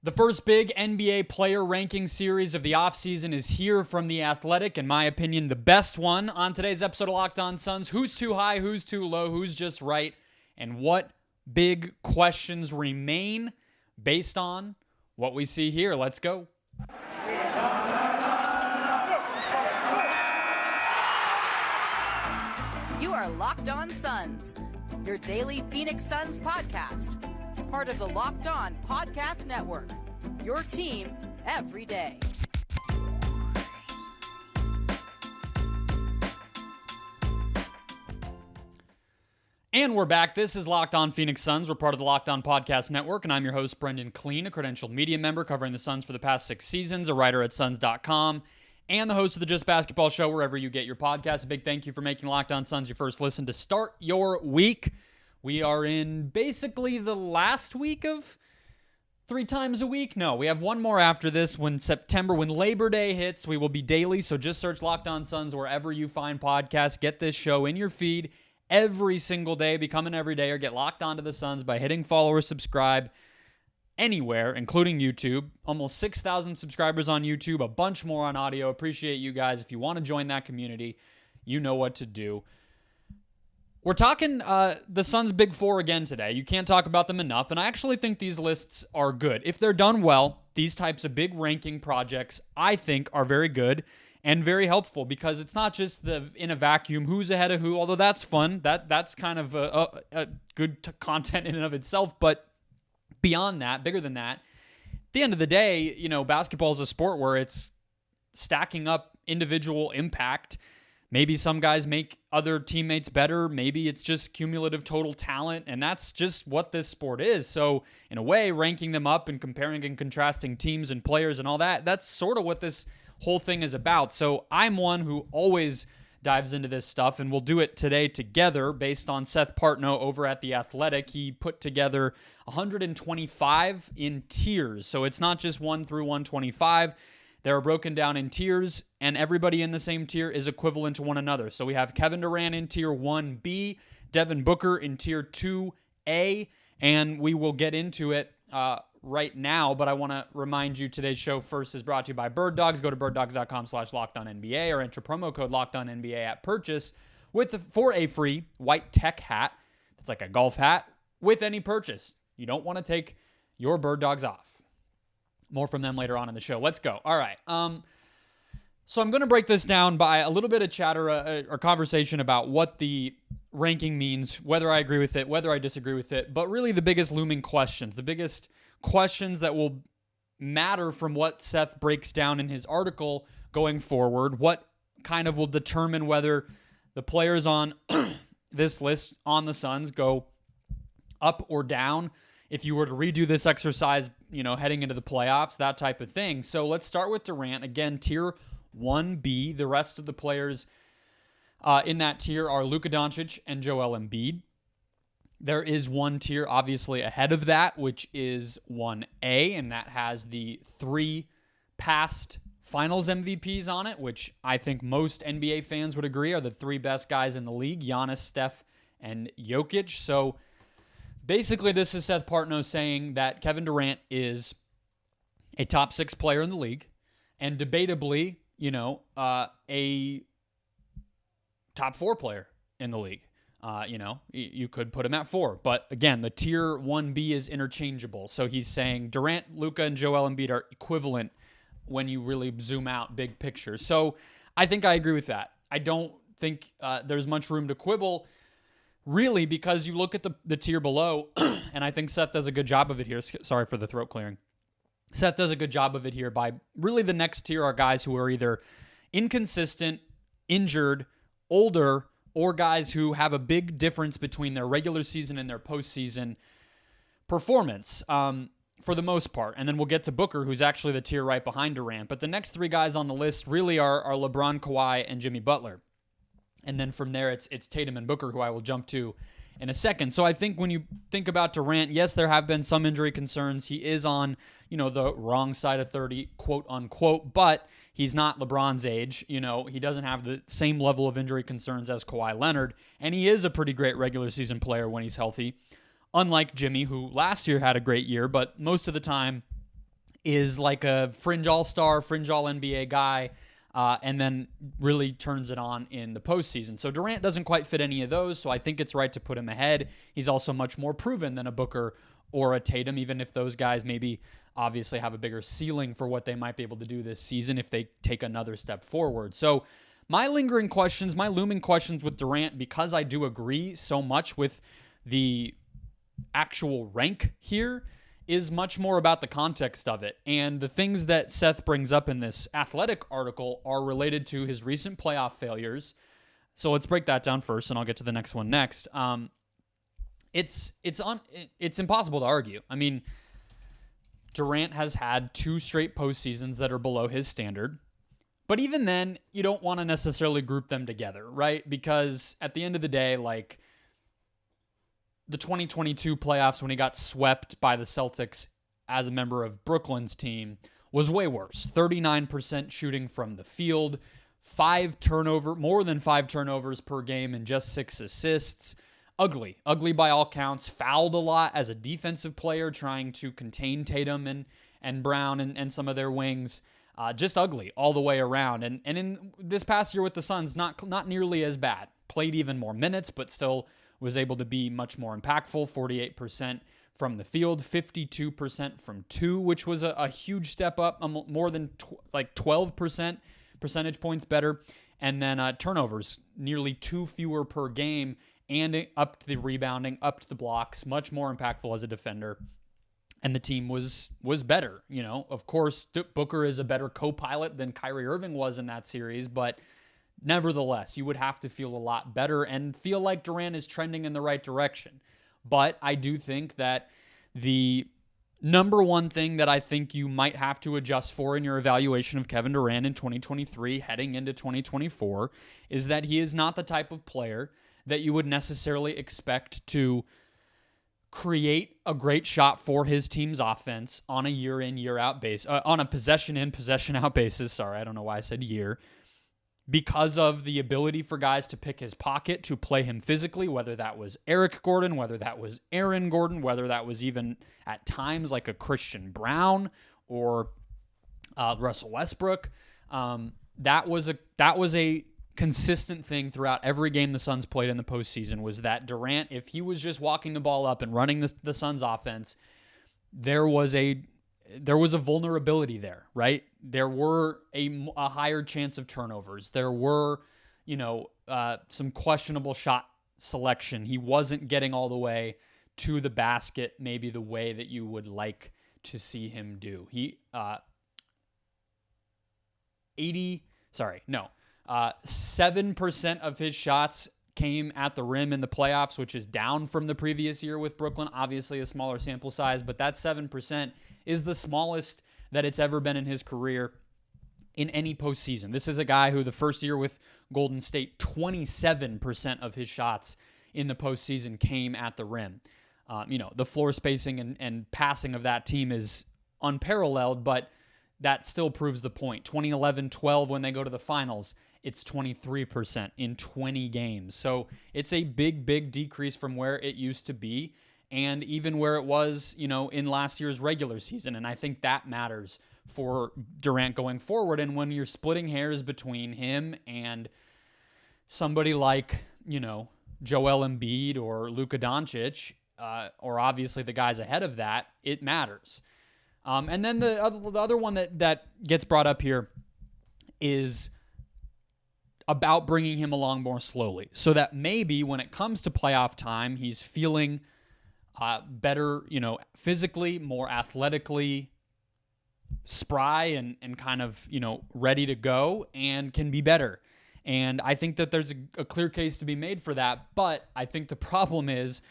The first big NBA player ranking series of the offseason is here from The Athletic. In my opinion, the best one. On today's episode of Locked On Suns, who's too high, who's too low, who's just right, and what big questions remain based on what we see here. Let's go. You are Locked On Suns, your daily Phoenix Suns podcast. Part of the Locked On Podcast Network, your team every day. And we're back. This is Locked On Phoenix Suns. We're part of the Locked On Podcast Network, and I'm your host, Brendon Kleen, a credentialed media member covering the Suns for the past 6 seasons, a writer at Suns.com, and the host of the Just Basketball Show wherever you get your podcasts. A big thank you for making Locked On Suns your first listen to start your week. We are in basically the last week of 3 times a week. No, we have one more after this. When Labor Day hits, we will be daily. So just search Locked On Suns wherever you find podcasts. Get this show in your feed every single day. Become an everydayer. Get locked onto the Suns by hitting follow or subscribe anywhere, including YouTube. Almost 6,000 subscribers on YouTube, a bunch more on audio. Appreciate you guys. If you want to join that community, you know what to do. We're talking the Suns' Big Four again today. You can't talk about them enough, and I actually think these lists are good. If they're done well, these types of big ranking projects, I think, are very good and very helpful because it's not just in a vacuum who's ahead of who, although that's fun. That's kind of a good content in and of itself, but beyond that, bigger than that, at the end of the day, basketball is a sport where it's stacking up individual impact. Maybe some guys make other teammates better. Maybe it's just cumulative total talent, and that's just what this sport is. So in a way, ranking them up and comparing and contrasting teams and players and all that, that's sort of what this whole thing is about. So I'm one who always dives into this stuff, and we'll do it today together based on Seth Partnow over at The Athletic. He put together 125 in tiers. So it's not just 1 through 125. They're broken down in tiers, and everybody in the same tier is equivalent to one another. So we have Kevin Durant in tier 1B, Devin Booker in tier 2A, and we will get into it right now, but I want to remind you today's show first is brought to you by Bird Dogs. Go to birddogs.com/LockedOnNBA or enter promo code LockedOnNBA at purchase for a free white tech hat. It's like a golf hat with any purchase. You don't want to take your Bird Dogs off. More from them later on in the show. Let's go. All right. So I'm going to break this down by a little bit of chatter or conversation about what the ranking means, whether I agree with it, whether I disagree with it, but really the biggest looming questions, the biggest questions that will matter from what Seth breaks down in his article going forward, what kind of will determine whether the players on this list on the Suns go up or down if you were to redo this exercise, heading into the playoffs, that type of thing. So let's start with Durant. Again, tier 1B. The rest of the players in that tier are Luka Doncic and Joel Embiid. There is one tier obviously ahead of that, which is 1A, and that has the 3 past finals MVPs on it, which I think most NBA fans would agree are the 3 best guys in the league, Giannis, Steph, and Jokic. So basically, this is Seth Partnow saying that Kevin Durant is a top 6 player in the league and debatably, a top 4 player in the league. You could put him at 4. But again, the tier 1B is interchangeable. So he's saying Durant, Luka, and Joel Embiid are equivalent when you really zoom out big picture. So I think I agree with that. I don't think there's much room to quibble, really, because you look at the tier below, and I think Seth does a good job of it here. Sorry for the throat clearing. Seth does a good job of it here by really the next tier are guys who are either inconsistent, injured, older, or guys who have a big difference between their regular season and their postseason performance for the most part. And then we'll get to Booker, who's actually the tier right behind Durant. But the next 3 guys on the list really are LeBron, Kawhi, and Jimmy Butler. And then from there, it's Tatum and Booker, who I will jump to in a second. So I think when you think about Durant, yes, there have been some injury concerns. He is on, the wrong side of 30, quote unquote, but he's not LeBron's age. He doesn't have the same level of injury concerns as Kawhi Leonard, and he is a pretty great regular season player when he's healthy. Unlike Jimmy, who last year had a great year, but most of the time is like a fringe all-star, fringe all-NBA guy, and then really turns it on in the postseason. So Durant doesn't quite fit any of those, so I think it's right to put him ahead. He's also much more proven than a Booker or a Tatum, even if those guys maybe obviously have a bigger ceiling for what they might be able to do this season if they take another step forward. So my lingering questions, my looming questions with Durant, because I do agree so much with the actual rank here, is much more about the context of it. And the things that Seth brings up in this Athletic article are related to his recent playoff failures. So let's break that down first, and I'll get to the next one next. It's impossible to argue. I mean, Durant has had 2 straight postseasons that are below his standard. But even then, you don't want to necessarily group them together, right? Because at the end of the day, like, the 2022 playoffs when he got swept by the Celtics as a member of Brooklyn's team was way worse. 39% shooting from the field, more than 5 turnovers per game and just 6 assists. Ugly by all counts. Fouled a lot as a defensive player trying to contain Tatum and Brown and some of their wings. Just ugly all the way around. And in this past year with the Suns, not nearly as bad. Played even more minutes, but still was able to be much more impactful. 48% from the field, 52% from 2, which was a huge step up, more than 12 percentage points better. And then turnovers, nearly 2 fewer per game, and up to the rebounding, up to the blocks, much more impactful as a defender. And the team was better. You know, of course, Booker is a better co-pilot than Kyrie Irving was in that series, but nevertheless, you would have to feel a lot better and feel like Durant is trending in the right direction. But I do think that the number one thing that I think you might have to adjust for in your evaluation of Kevin Durant in 2023 heading into 2024 is that he is not the type of player that you would necessarily expect to create a great shot for his team's offense on a year in, year out basis, on a possession in, possession out basis. Sorry, I don't know why I said year. Because of the ability for guys to pick his pocket, to play him physically, whether that was Eric Gordon, whether that was Aaron Gordon, whether that was even at times like a Christian Brown or Russell Westbrook. That was a consistent thing throughout every game the Suns played in the postseason, was that Durant, if he was just walking the ball up and running the Suns offense, there was a vulnerability there, right? There were a higher chance of turnovers. There were, some questionable shot selection. He wasn't getting all the way to the basket, maybe the way that you would like to see him do. 7% of his shots came at the rim in the playoffs, which is down from the previous year with Brooklyn. Obviously a smaller sample size, but that 7% is the smallest that it's ever been in his career in any postseason. This is a guy who the first year with Golden State, 27% of his shots in the postseason came at the rim. The floor spacing and passing of that team is unparalleled, but that still proves the point. 2011-12, when they go to the finals, it's 23% in 20 games. So it's a big, big decrease from where it used to be, and even where it was, in last year's regular season. And I think that matters for Durant going forward. And when you're splitting hairs between him and somebody like, Joel Embiid or Luka Doncic, or obviously the guys ahead of that, it matters. And then the other one that gets brought up here is about bringing him along more slowly, so that maybe when it comes to playoff time, he's feeling better, physically, more athletically spry and kind of, ready to go and can be better. And I think that there's a clear case to be made for that. But I think the problem is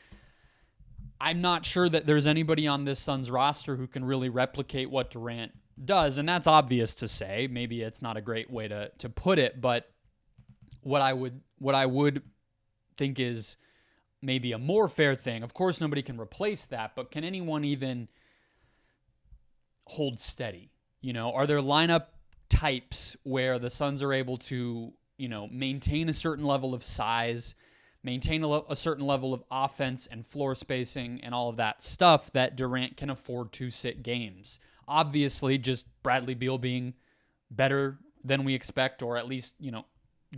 I'm not sure that there's anybody on this Suns roster who can really replicate what Durant does. And that's obvious to say. Maybe it's not a great way to put it, but what I would think is maybe a more fair thing. Of course, nobody can replace that, but can anyone even hold steady? Are there lineup types where the Suns are able to, maintain a certain level of size, maintain a certain level of offense and floor spacing and all of that stuff that Durant can afford to sit games? Obviously, just Bradley Beal being better than we expect, or at least,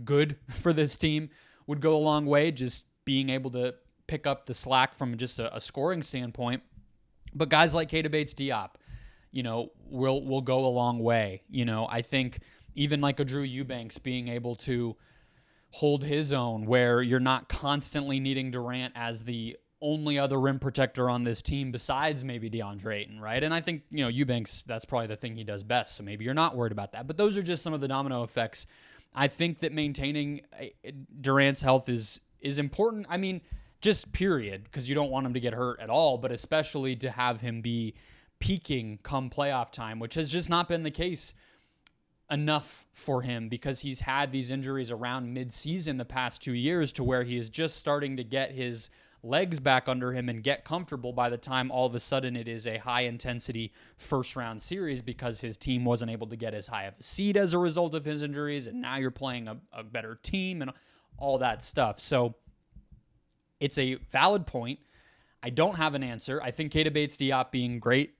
good for this team would go a long way, just being able to pick up the slack from just a scoring standpoint. But guys like Keita Bates-Diop, will go a long way. I think even like a Drew Eubanks being able to hold his own, where you're not constantly needing Durant as the only other rim protector on this team besides maybe DeAndre Ayton, right? And I think, Eubanks, that's probably the thing he does best, so maybe you're not worried about that. But those are just some of the domino effects. I think that maintaining Durant's health is important. I mean, just period, because you don't want him to get hurt at all, but especially to have him be peaking come playoff time, which has just not been the case enough for him, because he's had these injuries around mid-season the past 2 years, to where he is just starting to get his legs back under him and get comfortable by the time all of a sudden it is a high-intensity first-round series, because his team wasn't able to get as high of a seed as a result of his injuries, and now you're playing a better team and all that stuff. So it's a valid point. I don't have an answer. I think Keita Bates-Diop being great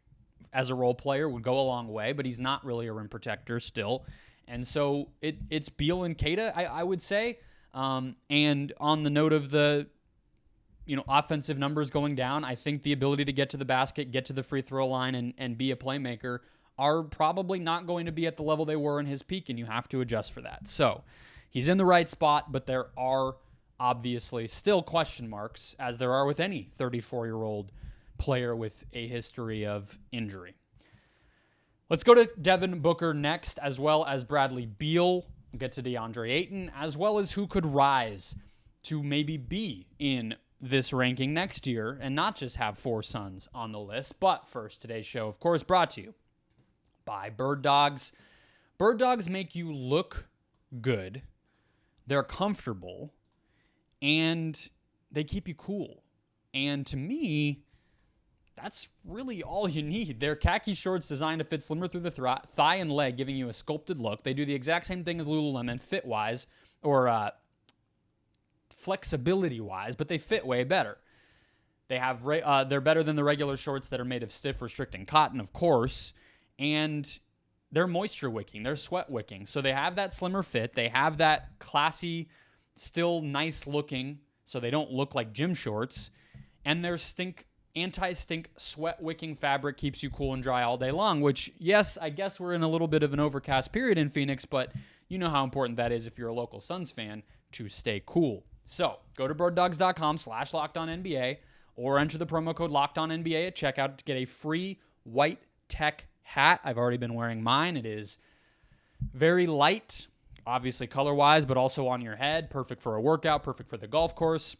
as a role player would go a long way, but he's not really a rim protector still. And so it's Beal and Keita, I would say. And on the note of the offensive numbers going down, I think the ability to get to the basket, get to the free throw line, and be a playmaker are probably not going to be at the level they were in his peak, and you have to adjust for that. So he's in the right spot, but there are obviously still question marks, as there are with any 34-year-old player with a history of injury. Let's go to Devin Booker next, as well as Bradley Beal. We'll get to DeAndre Ayton, as well as who could rise to maybe be in this ranking next year and not just have 4 Suns on the list. But first, today's show, of course, brought to you by Bird Dogs. Bird Dogs make you look good, they're comfortable, and they keep you cool. And to me, that's really all you need. They're khaki shorts designed to fit slimmer through the thigh and leg, giving you a sculpted look. They do the exact same thing as Lululemon, fit-wise, or flexibility-wise, but they fit way better. They're better than the regular shorts that are made of stiff, restricting cotton, of course, and they're moisture-wicking. They're sweat-wicking. So they have that slimmer fit. They have that classy, still nice-looking, so they don't look like gym shorts, and their anti-stink sweat-wicking fabric keeps you cool and dry all day long, which, yes, I guess we're in a little bit of an overcast period in Phoenix, but you know how important that is if you're a local Suns fan to stay cool. So go to birddogs.com/LockedOnNBA or enter the promo code LockedOnNBA at checkout to get a free white tech hat. I've already been wearing mine. It is very light, obviously color-wise, but also on your head. Perfect for a workout, perfect for the golf course.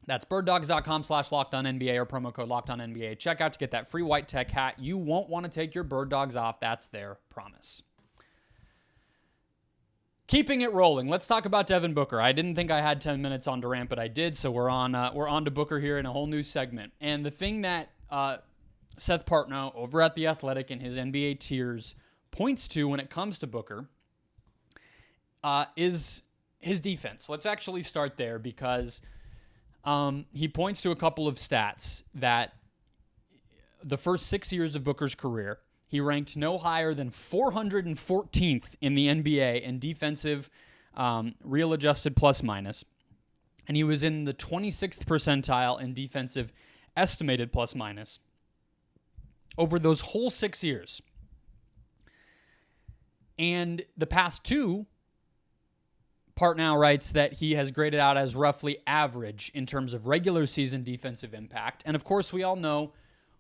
That's birddogs.com/LockedOnNBA or promo code LockedOnNBA at checkout to get that free white tech hat. You won't want to take your Bird Dogs off. That's their promise. Keeping it rolling, let's talk about Devin Booker. I didn't think I had 10 minutes on Durant, but I did, so we're on to Booker here in a whole new segment. And the thing that Seth Partnow over at The Athletic in his NBA tiers points to when it comes to Booker is his defense. Let's actually start there, because he points to a couple of stats that the first 6 years of Booker's career, he ranked no higher than 414th in the NBA in defensive real adjusted plus minus. And he was in the 26th percentile in defensive estimated plus minus over those whole 6 years. And the past 2, Partnow writes that he has graded out as roughly average in terms of regular season defensive impact. And of course, we all know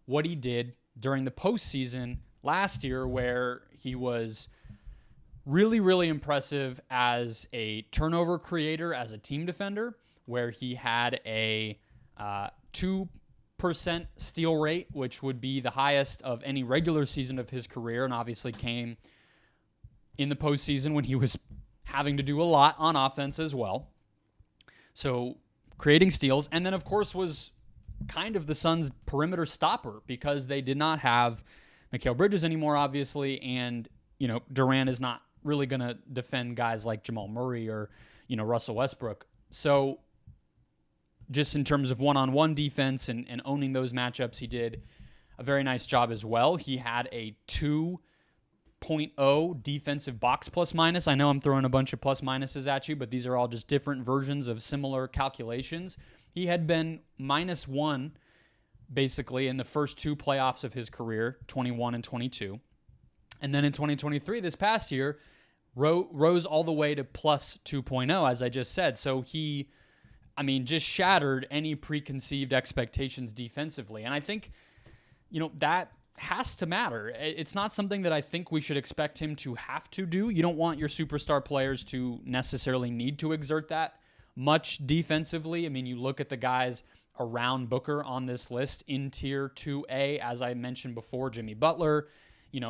what he did during the postseason last year, where he was really, really impressive as a turnover creator, as a team defender, where he had a 2% steal rate, which would be the highest of any regular season of his career, and obviously came in the postseason when he was having to do a lot on offense as well. So creating steals, and then of course was kind of the Suns' perimeter stopper, because they did not have Mikal Bridges anymore, obviously, and Durant is not really going to defend guys like Jamal Murray or Russell Westbrook. So just in terms of one-on-one defense and owning those matchups, he did a a very nice job as well. He had a 2.0 defensive box plus minus. I know I'm throwing a bunch of plus minuses at you, but these are all just different versions of similar calculations. He had been -1 basically in the first 2 playoffs of his career, 21 and 22. And then in 2023, this past year, rose all the way to plus 2.0, as I just said. So he, just shattered any preconceived expectations defensively. And I think, that has to matter. It's not something that I think we should expect him to have to do. You don't want your superstar players to necessarily need to exert that much defensively. You look at the guys around Booker on this list in tier 2A, as I mentioned before, Jimmy Butler.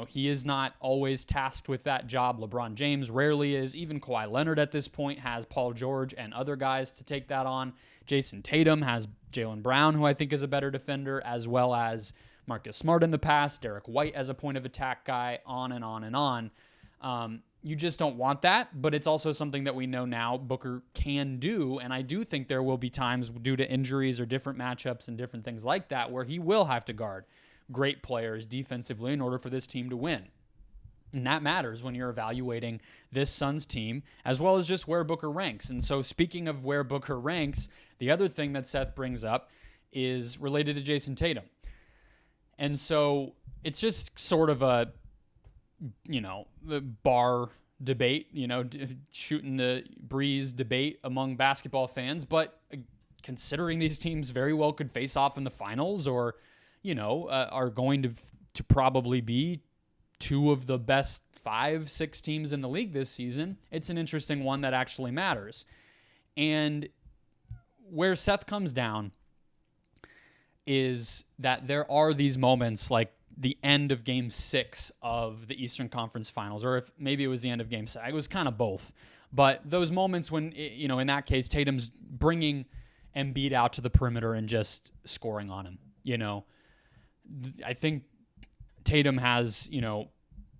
He is not always tasked with that job. LeBron James rarely is. Even Kawhi Leonard at this point has Paul George and other guys to take that on. Jason Tatum has Jaylen Brown, who I think is a better defender, as well as Marcus Smart in the past, Derek White as a point of attack guy, on and on and on. You just don't want that, but it's also something that we know now Booker can do, and I do think there will be times due to injuries or different matchups and different things like that where he will have to guard great players defensively in order for this team to win. And that matters when you're evaluating this Suns team, as well as just where Booker ranks. And so speaking of where Booker ranks, the other thing that Seth brings up is related to Jason Tatum. And so it's just sort of a, the bar debate, shooting the breeze debate among basketball fans. But considering these teams very well could face off in the finals or, are going to probably be 2 of the best 5-6 teams in the league this season, it's an interesting one that actually matters. And where Seth comes down is that there are these moments like the end of Game 6 of the Eastern Conference Finals, or if maybe it was the end of Game 7. It was kind of both. But those moments when, in that case, Tatum's bringing Embiid out to the perimeter and just scoring on him. I think Tatum has,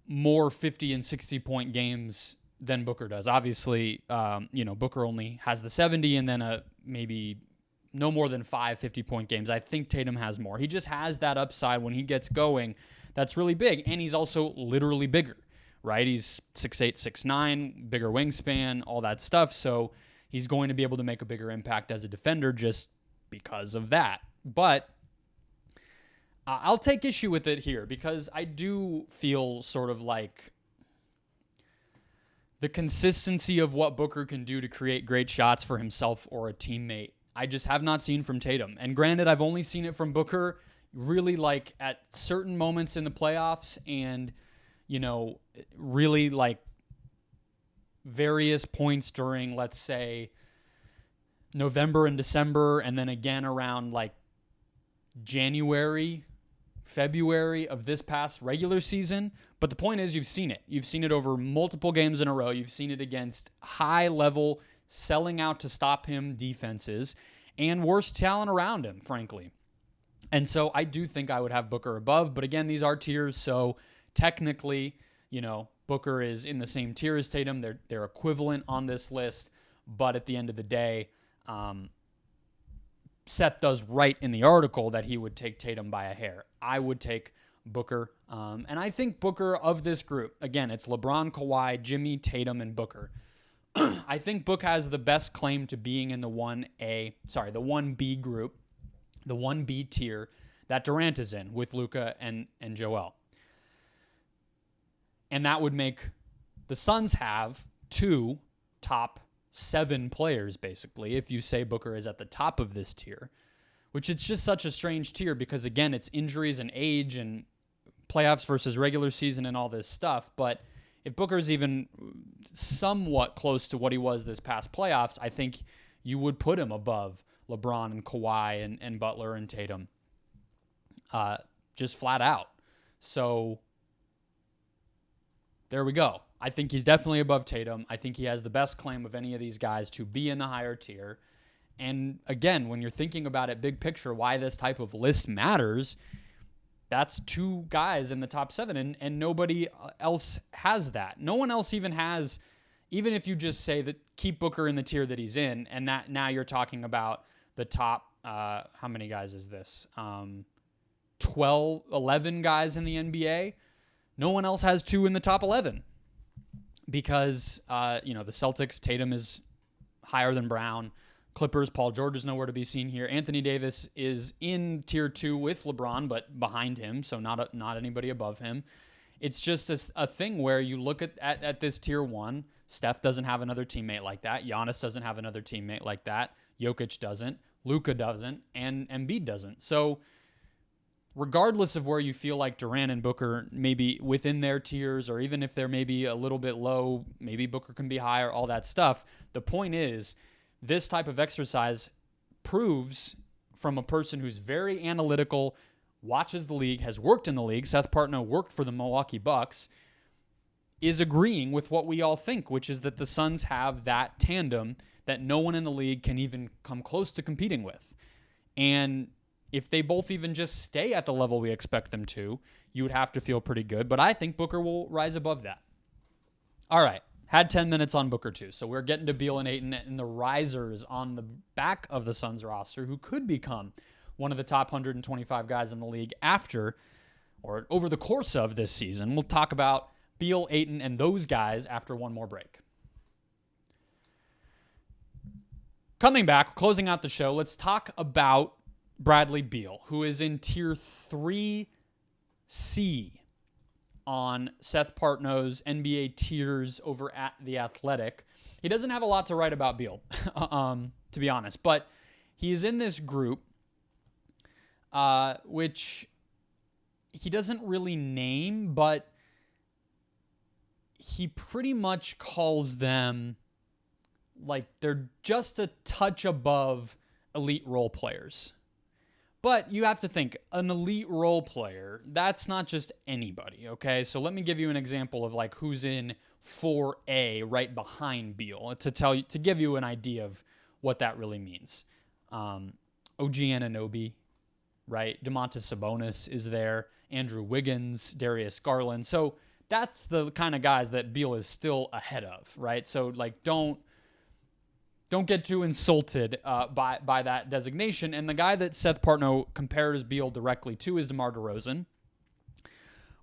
more 50 and 60-point games than Booker does. Obviously, Booker only has the 70 and then maybe no more than 5 50-point games. I think Tatum has more. He just has that upside when he gets going that's really big. And he's also literally bigger, right? He's 6'8", 6'9", bigger wingspan, all that stuff. So he's going to be able to make a bigger impact as a defender just because of that. But I'll take issue with it here because I do feel sort of like the consistency of what Booker can do to create great shots for himself or a teammate, I just have not seen from Tatum. And granted, I've only seen it from Booker really like at certain moments in the playoffs and, really like various points during, let's say, November and December, and then again around like January, February of this past regular season. But the point is, you've seen it. You've seen it over multiple games in a row. You've seen it against high-level, selling out to stop him defenses and worst talent around him, frankly. And so I do think I would have Booker above. But again, these are tiers, so technically, Booker is in the same tier as Tatum. They're equivalent on this list. But at the end of the day, Seth does write in the article that he would take Tatum by a hair. I would take Booker. And I think Booker of this group, again, it's LeBron, Kawhi, Jimmy, Tatum, and Booker. I think Book has the best claim to being in the 1B group, the 1B tier that Durant is in with Luka and Joel. And that would make the Suns have 2 top 7 players, basically, if you say Booker is at the top of this tier, which it's just such a strange tier because, again, it's injuries and age and playoffs versus regular season and all this stuff. But if Booker's even somewhat close to what he was this past playoffs, I think you would put him above LeBron and Kawhi and Butler and Tatum, just flat out. So there we go. I think he's definitely above Tatum. I think he has the best claim of any of these guys to be in the higher tier. And again, when you're thinking about it big picture, why this type of list matters, that's 2 guys in the top 7, and nobody else has that. No one else even has, even if you just say that keep Booker in the tier that he's in, and that now you're talking about the top, how many guys is this? 11 guys in the NBA, no one else has 2 in the top 11 because, the Celtics, Tatum is higher than Brown. Clippers, Paul George is nowhere to be seen here. Anthony Davis is in tier 2 with LeBron, but behind him, so not anybody above him. It's just a thing where you look at this tier 1. Steph doesn't have another teammate like that. Giannis doesn't have another teammate like that. Jokic doesn't. Luka doesn't. And Embiid doesn't. So regardless of where you feel like Durant and Booker maybe within their tiers, or even if they're maybe a little bit low, maybe Booker can be higher, all that stuff, the point is this type of exercise proves from a person who's very analytical, watches the league, has worked in the league, Seth Partnow worked for the Milwaukee Bucks, is agreeing with what we all think, which is that the Suns have that tandem that no one in the league can even come close to competing with. And if they both even just stay at the level we expect them to, you would have to feel pretty good. But I think Booker will rise above that. All right. Had 10 minutes on Booker too. So we're getting to Beal and Ayton and the risers on the back of the Suns roster who could become one of the top 125 guys in the league after or over the course of this season. We'll talk about Beal, Ayton, and those guys after one more break. Coming back, closing out the show, let's talk about Bradley Beal, who is in tier 3C on Seth Partnow's NBA tiers over at The Athletic. He doesn't have a lot to write about Beal, to be honest, but he's in this group, which he doesn't really name, but he pretty much calls them like they're just a touch above elite role players. But you have to think, an elite role player, that's not just anybody, okay? So let me give you an example of like who's in 4A right behind Beal to give you an idea of what that really means. OG Anunoby, right? Domantas Sabonis is there. Andrew Wiggins, Darius Garland. So that's the kind of guys that Beal is still ahead of, right? So like don't get too insulted by that designation. And the guy that Seth Partnow compares Beal directly to is DeMar DeRozan,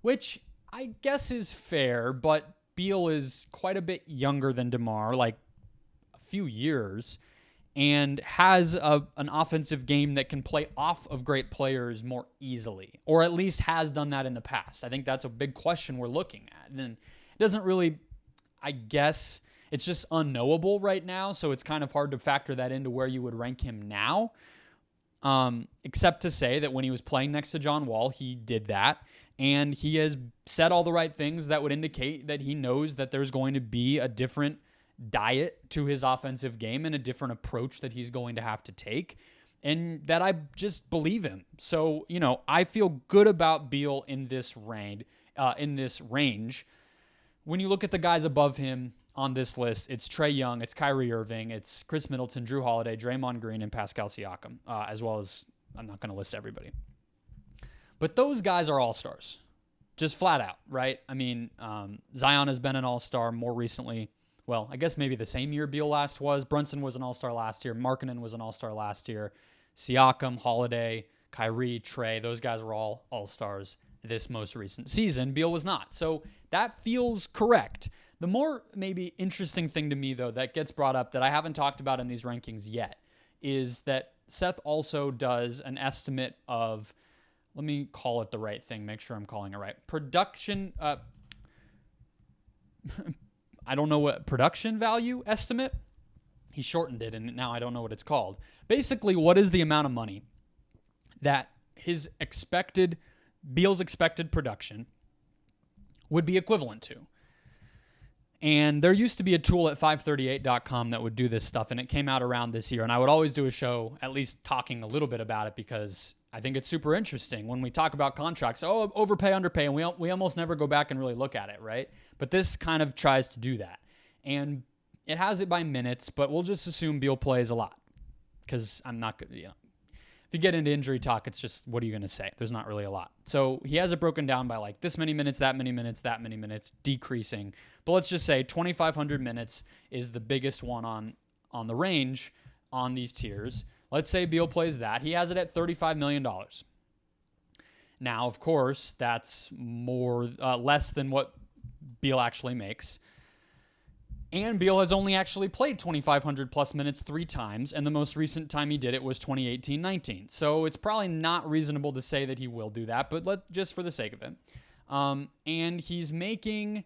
which I guess is fair, but Beal is quite a bit younger than DeMar, like a few years, and has an offensive game that can play off of great players more easily, or at least has done that in the past. I think that's a big question we're looking at. And it doesn't really, I guess, it's just unknowable right now, so it's kind of hard to factor that into where you would rank him now, except to say that when he was playing next to John Wall, he did that, and he has said all the right things that would indicate that he knows that there's going to be a different diet to his offensive game and a different approach that he's going to have to take, and that I just believe him. So, I feel good about Beal in this range. When you look at the guys above him on this list, it's Trae Young, it's Kyrie Irving, it's Chris Middleton, Drew Holiday, Draymond Green, and Pascal Siakam, as well as, I'm not going to list everybody. But those guys are all-stars, just flat out, right? I mean, Zion has been an all-star more recently. Well, I guess maybe the same year Beal last was. Brunson was an all-star last year. Markkanen was an all-star last year. Siakam, Holiday, Kyrie, Trae, those guys were all all-stars this most recent season. Beal was not. So that feels correct. The more maybe interesting thing to me, though, that gets brought up that I haven't talked about in these rankings yet is that Seth also does an estimate of, let me call it the right thing, make sure I'm calling it right. Production, I don't know what production value estimate. He shortened it, and now I don't know what it's called. Basically, what is the amount of money that Beal's expected production would be equivalent to? And there used to be a tool at 538.com that would do this stuff, and it came out around this year. And I would always do a show at least talking a little bit about it because I think it's super interesting when we talk about contracts. Oh, overpay, underpay, and we almost never go back and really look at it, right? But this kind of tries to do that. And it has it by minutes, but we'll just assume Beal plays a lot because I'm not going to, if you get into injury talk, it's just, what are you going to say? There's not really a lot. So he has it broken down by like this many minutes, that many minutes, that many minutes, decreasing. But let's just say 2,500 minutes is the biggest one on the range on these tiers. Let's say Beal plays that. He has it at $35 million. Now, of course, that's less than what Beal actually makes. And Beal has only actually played 2,500 plus minutes 3 times, and the most recent time he did it was 2018-19. So it's probably not reasonable to say that he will do that, but just for the sake of it. And he's making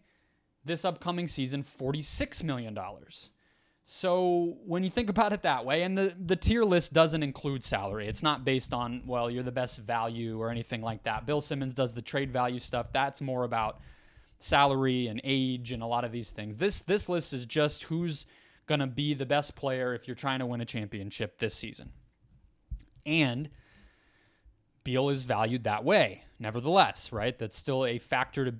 this upcoming season $46 million. So when you think about it that way, and the tier list doesn't include salary. It's not based on, well, you're the best value or anything like that. Bill Simmons does the trade value stuff. That's more about salary and age and a lot of these things. This list is just who's going to be the best player if you're trying to win a championship this season. And Beal is valued that way. Nevertheless, right? That's still a factor to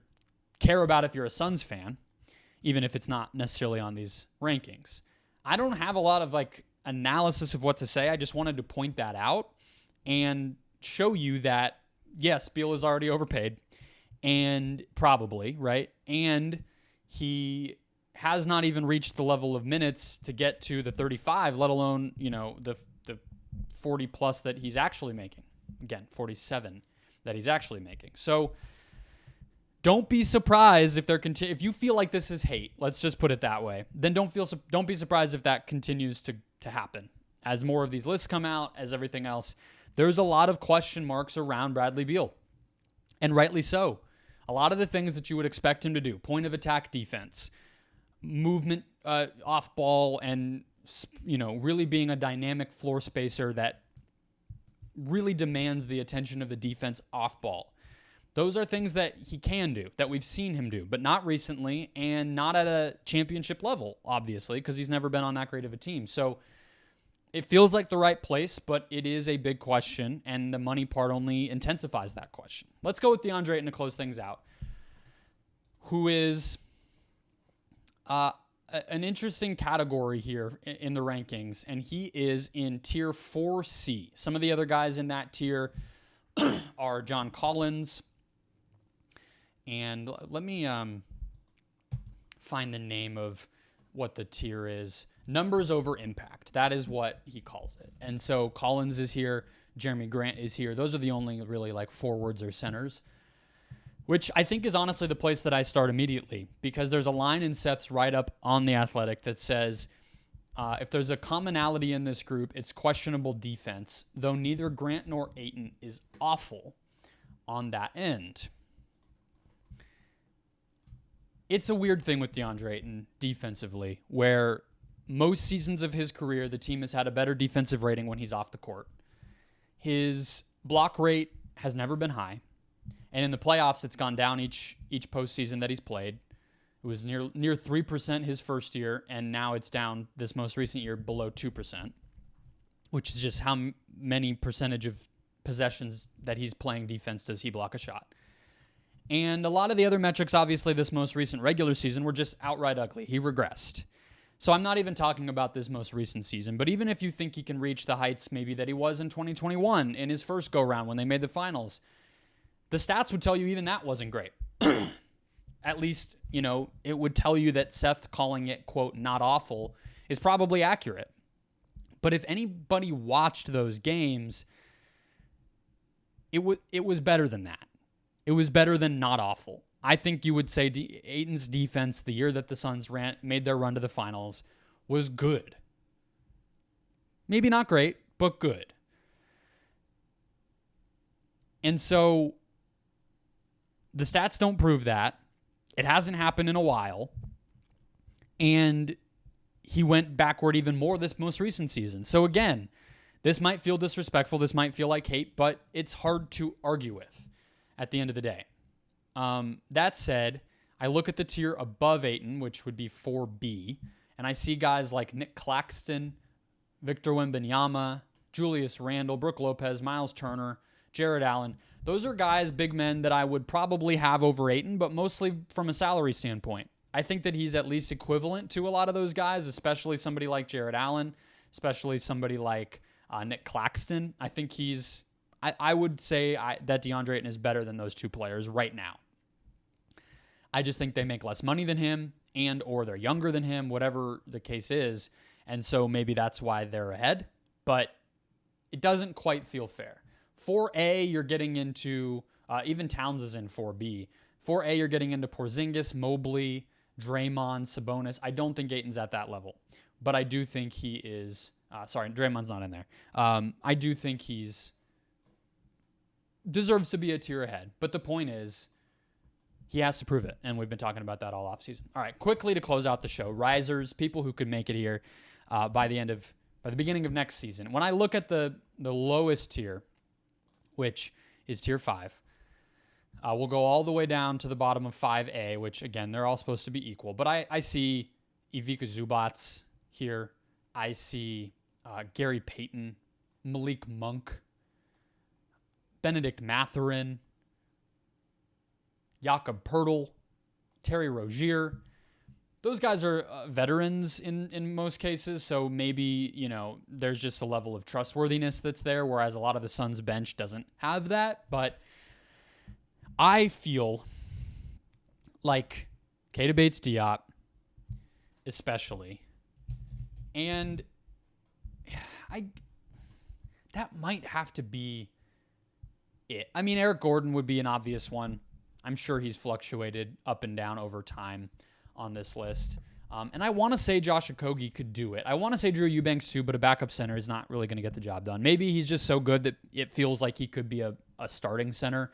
care about if you're a Suns fan, even if it's not necessarily on these rankings. I don't have a lot of analysis of what to say. I just wanted to point that out and show you that, yes, Beal is already overpaid. And probably, right? And he has not even reached the level of minutes to get to the 35, let alone, the 40 plus that he's actually making. Again, 47 that he's actually making. So don't be surprised if if you feel like this is hate, let's just put it that way, then don't be surprised if that continues to happen. As more of these lists come out, as everything else, there's a lot of question marks around Bradley Beal. And rightly so. A lot of the things that you would expect him to do, point of attack defense, movement off ball, and really being a dynamic floor spacer that really demands the attention of the defense off ball. Those are things that he can do, that we've seen him do, but not recently and not at a championship level, obviously, because he's never been on that great of a team. So it feels like the right place, but it is a big question, and the money part only intensifies that question. Let's go with DeAndre Ayton to close things out, who is an interesting category here in the rankings, and he is in Tier 4C. Some of the other guys in that tier are John Collins, and let me find the name of what the tier is. Numbers over impact. That is what he calls it. And so Collins is here. Jeremy Grant is here. Those are the only really forwards or centers, which I think is honestly the place that I start immediately, because there's a line in Seth's write-up on The Athletic that says, if there's a commonality in this group, it's questionable defense, though neither Grant nor Ayton is awful on that end. It's a weird thing with DeAndre Ayton defensively, where most seasons of his career, the team has had a better defensive rating when he's off the court. His block rate has never been high. And in the playoffs, it's gone down each postseason that he's played. It was near 3% his first year, and now it's down this most recent year below 2%, which is just how many percentage of possessions that he's playing defense does he block a shot. And a lot of the other metrics, obviously, this most recent regular season were just outright ugly. He regressed. So I'm not even talking about this most recent season, but even if you think he can reach the heights maybe that he was in 2021 in his first go-round when they made the finals, the stats would tell you even that wasn't great. At least, it would tell you that Seth calling it, quote, not awful is probably accurate. But if anybody watched those games, it was better than that. It was better than not awful. I think you would say Ayton's defense the year that the Suns made their run to the finals was good. Maybe not great, but good. And so the stats don't prove that. It hasn't happened in a while. And he went backward even more this most recent season. So again, this might feel disrespectful. This might feel like hate, but it's hard to argue with at the end of the day. That said, I look at the tier above Ayton, which would be 4B, and I see guys like Nick Claxton, Victor Wembanyama, Julius Randle, Brook Lopez, Miles Turner, Jared Allen. Those are guys, big men, that I would probably have over Ayton, but mostly from a salary standpoint. I think that he's at least equivalent to a lot of those guys, especially somebody like Jared Allen, especially somebody like Nick Claxton. I think I would say that DeAndre Ayton is better than those two players right now. I just think they make less money than him or they're younger than him, whatever the case is. And so maybe that's why they're ahead. But it doesn't quite feel fair. 4A, you're getting into Even Towns is in 4B. 4A, you're getting into Porzingis, Mobley, Draymond, Sabonis. I don't think Ayton's at that level, but I do think he is. Sorry, Draymond's not in there. I do think he's deserves to be a tier ahead. But the point is, he has to prove it, and we've been talking about that all offseason. All right, quickly to close out the show, risers, people who could make it here by the beginning of next season. When I look at the lowest tier, which is tier 5, we'll go all the way down to the bottom of 5A, which, again, they're all supposed to be equal. But I see Ivica Zubac here. I see Gary Payton, Malik Monk, Benedict Mathurin, Jakob Poeltl, Terry Rozier. Those guys are veterans in most cases, so maybe, there's just a level of trustworthiness that's there, whereas a lot of the Suns bench doesn't have that. But I feel like Keita Bates-Diop, especially, and that might have to be it. I mean, Eric Gordon would be an obvious one. I'm sure he's fluctuated up and down over time on this list. And I want to say Josh Okogie could do it. I want to say Drew Eubanks too, but a backup center is not really going to get the job done. Maybe he's just so good that it feels like he could be a starting center.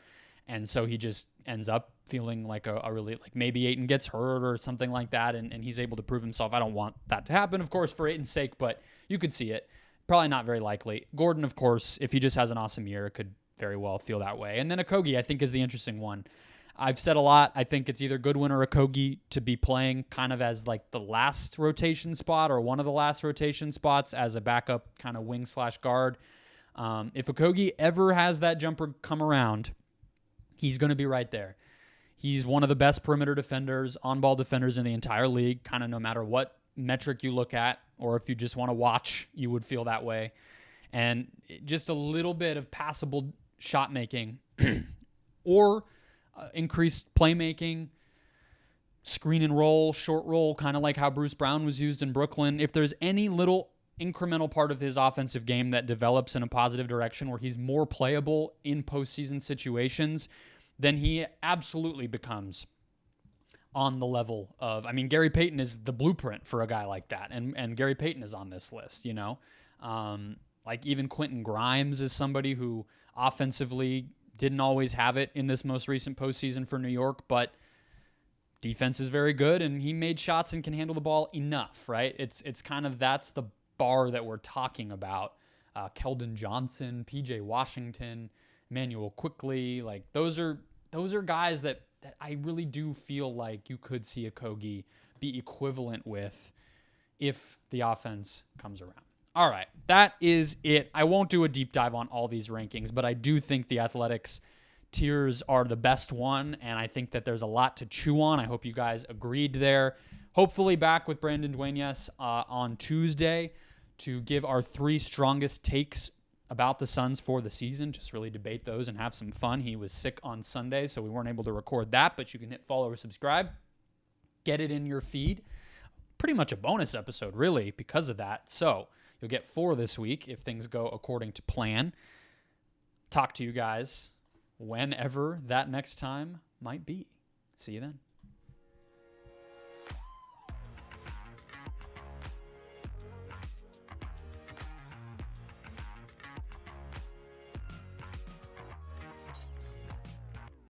And so he just ends up feeling like a really, like maybe Ayton gets hurt or something like that, and he's able to prove himself. I don't want that to happen, of course, for Ayton's sake, but you could see it. Probably not very likely. Gordon, of course, if he just has an awesome year, it could very well feel that way. And then Okogie, I think, is the interesting one. I've said a lot. I think it's either Goodwin or Okogie to be playing kind of as like the last rotation spot or one of the last rotation spots as a backup kind of wing/guard. If Okogie ever has that jumper come around, he's going to be right there. He's one of the best perimeter defenders, on-ball defenders in the entire league, kind of no matter what metric you look at, or if you just want to watch, you would feel that way. And just a little bit of passable shot making or increased playmaking, screen and roll, short roll, kind of like how Bruce Brown was used in Brooklyn. If there's any little incremental part of his offensive game that develops in a positive direction where he's more playable in postseason situations, then he absolutely becomes on the level of, I mean, Gary Payton is the blueprint for a guy like that. And Gary Payton is on this list, like even Quentin Grimes is somebody who offensively didn't always have it in this most recent postseason for New York, but defense is very good and he made shots and can handle the ball enough, right? It's kind of, that's the bar that we're talking about. Keldon Johnson, PJ Washington, Emmanuel Quickley, like those are guys that I really do feel like you could see Okogie be equivalent with if the offense comes around. All right, that is it. I won't do a deep dive on all these rankings, but I do think the Athletics tiers are the best one, and I think that there's a lot to chew on. I hope you guys agreed there. Hopefully back with Brandon Duenas on Tuesday to give our 3 strongest takes about the Suns for the season, just really debate those and have some fun. He was sick on Sunday, so we weren't able to record that, but you can hit follow or subscribe. Get it in your feed. Pretty much a bonus episode, really, because of that. So you'll get 4 this week if things go according to plan. Talk to you guys whenever that next time might be. See you then.